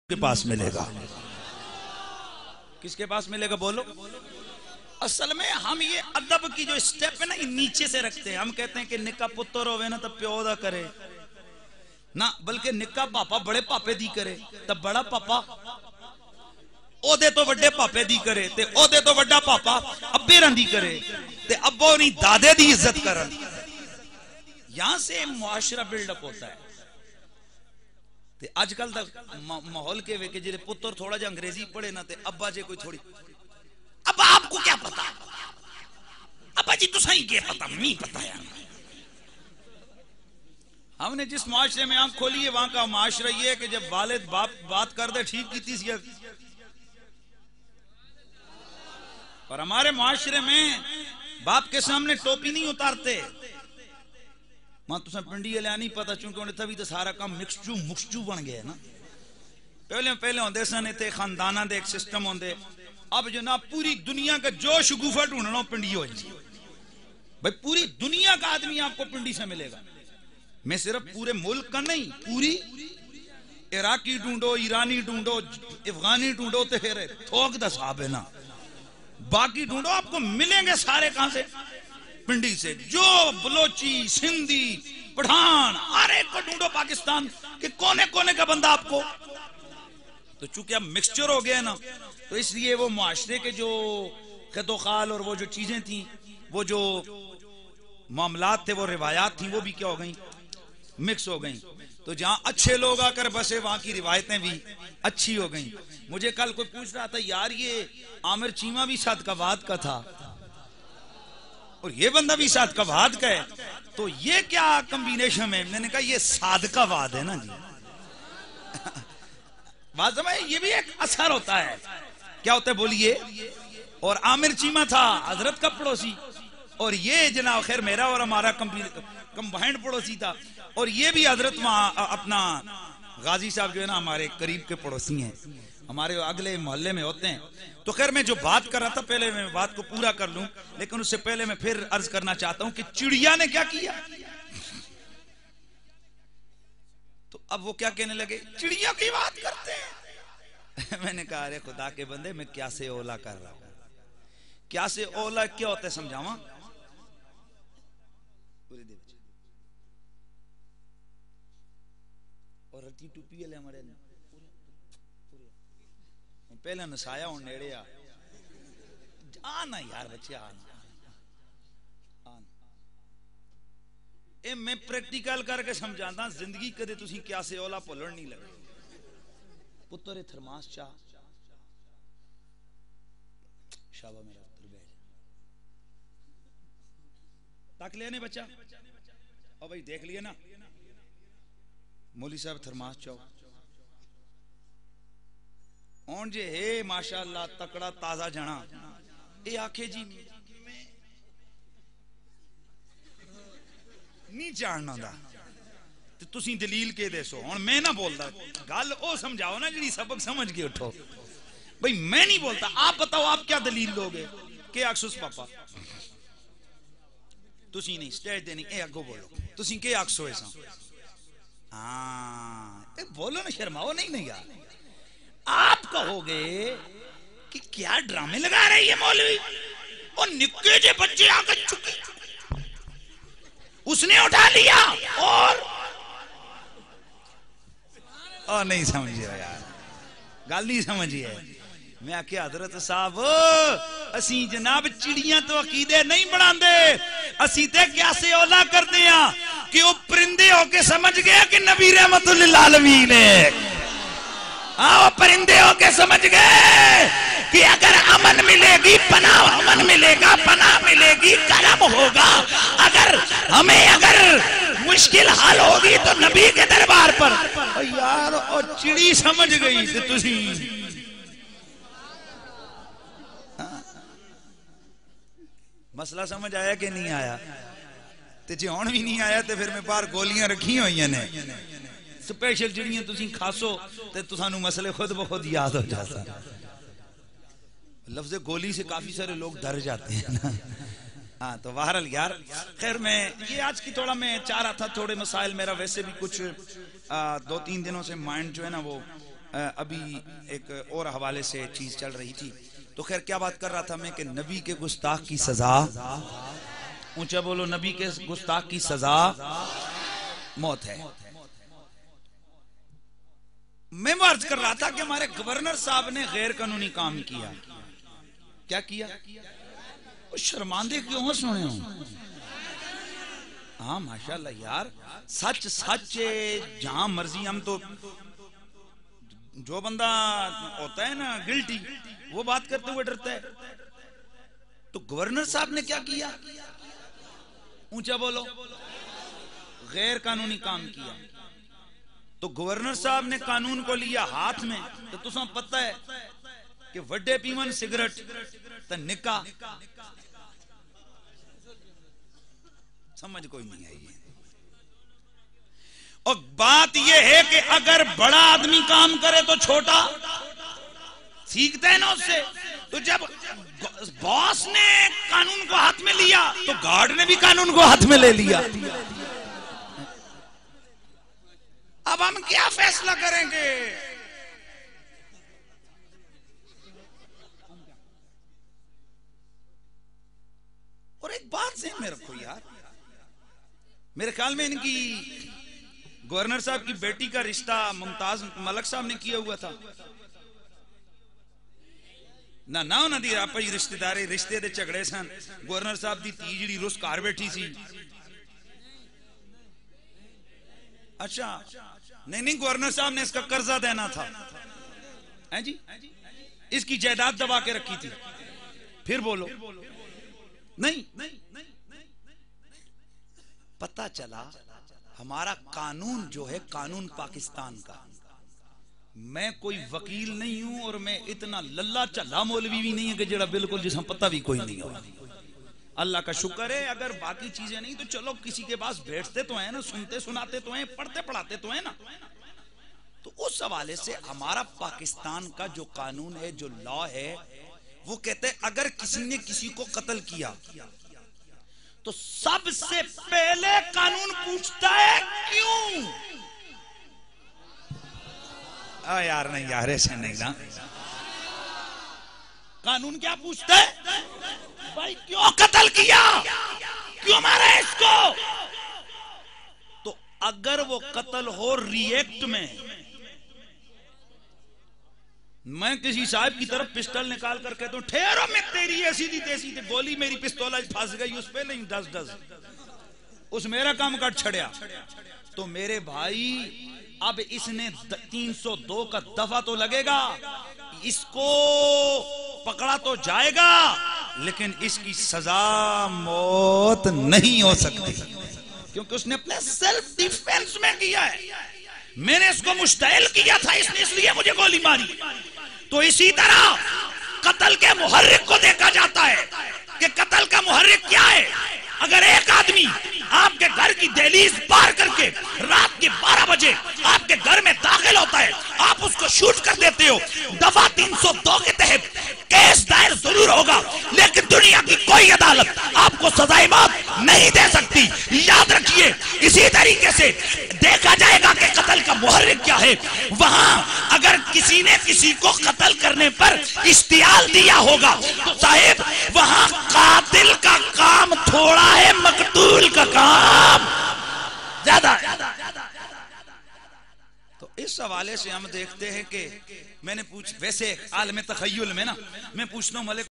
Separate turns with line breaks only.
के पास मिलेगा। किसके पास मिलेगा बोलो। असल में हम ये अदब की जो स्टेप है ना, ये नीचे से रखते हैं। हम कहते हैं कि निक्का पुत्र होवे ना तो प्यो दा करे ना, बल्कि निक्का पापा बड़े पापे दी करे तब बड़ा पापा ओदे तो बड़े पापे दी करे ते ओदे तो बड़ा पापा अब्बे रंदी करे ते अब्बो नहीं दादे दी इज्जत करन। यहां से मुआशरा बिल्डअप होता है। ते आजकल तक माहौल के वे के जिले पुत्र थोड़ा जा अंग्रेजी पढ़े ना ते अब्बा जे कोई थोड़ी, अब आपको क्या पता, अब्बा जी तो सही क्या पता, नहीं पता यार। हमने जिस मुआशरे में आंख खोली है वहां का मुआशरा ये है कि जब वालिद बाप बात कर दे ठीक की थी, और हमारे मुआशरे में बाप के सामने टोपी नहीं उतारते। मां तुसा पिंडी लिया नहीं पता, चूंकि उन्हें तभी तो सारा काम मिक्सचू मुक्सचू बन गया ना। पहले होंदे सन इतने खानदाना दे एक सिस्टम होंदे। अब जनाब पूरी दुनिया का जो शगुफा ढूंढना पिंडी हो जाए भाई, पूरी दुनिया का आदमी आपको पिंडी से मिलेगा। मैं सिर्फ पूरे मुल्क का नहीं, पूरी इराकी ढूंढो, ईरानी ढूंढो, अफगानी ढूंढो तो फिर थोक दा साहब है ना, बाकी ढूंढो आपको मिलेंगे सारे कहां से, पिंडी से। जो बलोची, सिंधी, पठान, हर एक को ढूंढो पाकिस्तान के कोने कोने का बंदा आपको। तो चूंकि अब मिक्सचर हो गया ना, तो इसलिए वो मुआशरे के जो खतोखाल और वो जो चीजें थी, वो जो मामलात थे, वो रिवायात थी, वो भी क्या हो गई, मिक्स हो गई। तो जहां अच्छे लोग आकर बसे वहां की रिवायतें भी अच्छी हो गई। मुझे कल कोई पूछ रहा था, यार ये आमिर चीमा भी सादकाबाद का था और ये बंदा भी सादकाबाद का है, तो ये क्या कॉम्बिनेशन है। मैंने कहा ये सादकाबाद है ना जी। बात समझ, ये भी एक असर होता है। क्या होता है बोलिए। और आमिर चीमा था हजरत का पड़ोसी, और ये जनाब खैर मेरा और हमारा कंबाइंड पड़ोसी था, और ये भी हजरत वहां अपना गाजी साहब जो है ना हमारे करीब के पड़ोसी हैं, हमारे अगले मोहल्ले में होते हैं। तो खैर मैं जो बात कर रहा था, पहले मैं बात को पूरा कर लूं, लेकिन उससे पहले मैं फिर अर्ज करना चाहता हूं कि चिड़िया ने क्या किया। तो अब वो क्या कहने लगे, चिड़िया की बात करते हैं। मैंने कहा अरे खुदा के बंदे, मैं क्या से ओला कर रहा हूं। क्या से ओला क्या होता है समझावा। और रटी टूपी वाले हमारे पहले नसाया हूं नेड़े आना यार बच्चे आना। ए मैं प्रैक्टिकल करके समझाता, जिंदगी कदे तुसी क्या से ओला भुलण नहीं लगे। पुत्र थरमास चा शाबा मेरा पुत्र बैठ तक लिया ने बच्चा, और भाई देख लिया ना मौली साहब थरमास चाओ औन जे हे माशाअल्लाह तकड़ा ताजा जना। ये आखे जी नहीं जानना दा ते तुसी दलील के दसो। हुण मैं ना बोलदा, गल ओ समझाओ ना जी सबक समझ के उठो। भाई मैं नहीं बोलता, आप बताओ आप क्या दलील लोगे। के अक्सुस पापा तुसी नहीं स्टेज देनी, ए अगो बोलो तुसी के अक्सो ऐसा। हाँ बोलो ना, शर्माओ नहीं नहीं यार। आप कहोगे कि क्या ड्रामे लगा रही है मौलवी, और निक्के जे बच्चे आकर चुके उसने उठा लिया और नहीं समझिए यार, गल नहीं समझिए। मैं आख्या हजरत साहब असी जनाब चिड़ियां तो अकीदे नहीं बनाते, असी ते क्या से ओला करते हैं कि वो परिंदे होके समझ गया कि नबी रहमतुल लिल आलमीन है। हाँ परिंदे होके समझ गए कि अगर अमन मिलेगी पनाह, अमन मिलेगा पनाह मिलेगी, करम होगा। अगर मुश्किल हाल होगी तो नबी के दरबार पर। यार और चिड़ी समझ गई तो तुसी मसला समझ आया कि नहीं आया। ते जे हुण भी नहीं आया तो फिर मैं बाहर गोलियां रखी हुई ने स्पेशल जिहड़ियां तुसी खासो ते तुसानू मसले खुद ब खुद याद हो जाता। लफ्ज़ गोली से काफी सारे लोग डर जाते हैं ना। हाँ तो बहरहाल यार खैर मैं ये आज की थोड़ा मैं चाह रहा था थोड़े मसाइल, मेरा वैसे भी कुछ 2-3 दिनों से माइंड जो है ना वो अभी एक और हवाले से चीज चल रही थी, तो खैर क्या बात कर रहा था मैं कि नबी के गुस्ताख की सजा, ऊंचा बोलो, नबी के गुस्ताख की सजा मौत है। मैं अर्ज कर रहा था कि हमारे गवर्नर साहब ने गैर कानूनी काम किया। क्या किया? शर्मांदे क्यों हो सुने हो? हाँ माशाल्लाह यार, सच सच जहां मर्जी। हम तो जो बंदा होता है ना गिल्टी, वो बात करते हुए डरता है। तो गवर्नर साहब ने क्या किया? ऊंचा बोलो, गैर कानूनी काम किया। तो गवर्नर साहब ने कानून को लिया हाथ में। तो तुम पता है कि वड्डे पीवन सिगरेट तो निका समझ कोई नहीं आई है। और बात यह है कि अगर बड़ा आदमी काम करे तो छोटा सीखता है ना उससे। तो जब बॉस ने कानून को हाथ में लिया तो गार्ड ने भी कानून को हाथ में ले लिया। अब हम क्या फैसला करेंगे? और एक बात ज़हन में रखो यार, मेरे ख्याल में इनकी गवर्नर साहब की बेटी का रिश्ता मुमताज मलक साहब ने किया हुआ था ना। ना ना दी आप रिश्तेदारी रिश्ते दे झगड़े सन। गवर्नर साहब की धी जी रुस घर बैठी सी। अच्छा नहीं, गवर्नर साहब ने इसका कर्जा देना था, है जी, इसकी जायदाद दबा के रखी थी। फिर बोलो नहीं। पता चला हमारा कानून जो है, कानून पाकिस्तान का, मैं कोई वकील नहीं हूं और मैं इतना लल्ला चल्ला मौलवी भी नहीं है कि जरा बिल्कुल जिसमें पता भी कोई नहीं हो। अल्लाह का शुक्र है, अगर बाकी चीजें नहीं तो चलो किसी के पास बैठते तो है ना, सुनते सुनाते तो हैं, पढ़ते पढ़ाते तो है ना। तो उस हवाले से हमारा पाकिस्तान का जो कानून है, जो लॉ है, वो कहते हैं अगर किसी ने किसी को कत्ल किया तो सबसे पहले कानून पूछता है क्यों। यार नहीं यार, ऐसे नहीं ना। कानून क्या पूछता है? भाई क्यों कत्ल किया, क्यों मारा इसको? तो अगर वो कत्ल हो रिएक्ट में, मैं किसी साहब की तरफ पिस्टल निकाल कर कहता हूं ठहरो, मैं तेरी ऐसी थी तैसी थी, गोली मेरी पिस्तौल फंस गई उस पे, नहीं डस उस मेरा काम काट छड़िया, तो मेरे भाई अब इसने 302 का दफा तो लगेगा, इसको पकड़ा तो जाएगा, लेकिन इसकी सजा मौत नहीं हो सकती, क्योंकि उसने अपने सेल्फ डिफेंस में किया है। मैंने इसको मुश्तइल किया था, इसने इसलिए मुझे गोली मारी। तो इसी तरह कत्ल के मुहर्रिक को देखा जाता है कि कत्ल का मुहर्रिक क्या है। अगर एक आदमी आपके घर की दहलीज पार करके रात के 12 बजे आपके घर में दाखिल होता है, आप उसको शूट कर देते हो, दफा 302 के तहत केस दायर जरूर होगा, लेकिन दुनिया की कोई अदालत आपको सजाए मौत नहीं दे सकती। याद रखिए, इसी तरीके से देखा जाएगा कि कत्ल का मुहर्रिक क्या है। वहां अगर किसी ने किसी को कत्ल करने पर इश्तियाल दिया होगा तो साहिब वहां कातिल का काम थोड़ा है, मकतूल का काम ज्यादा। तो इस हवाले से हम देखते हैं कि मैंने वैसे आलम तखय्युल में ना मैं पूछता हूँ मलिक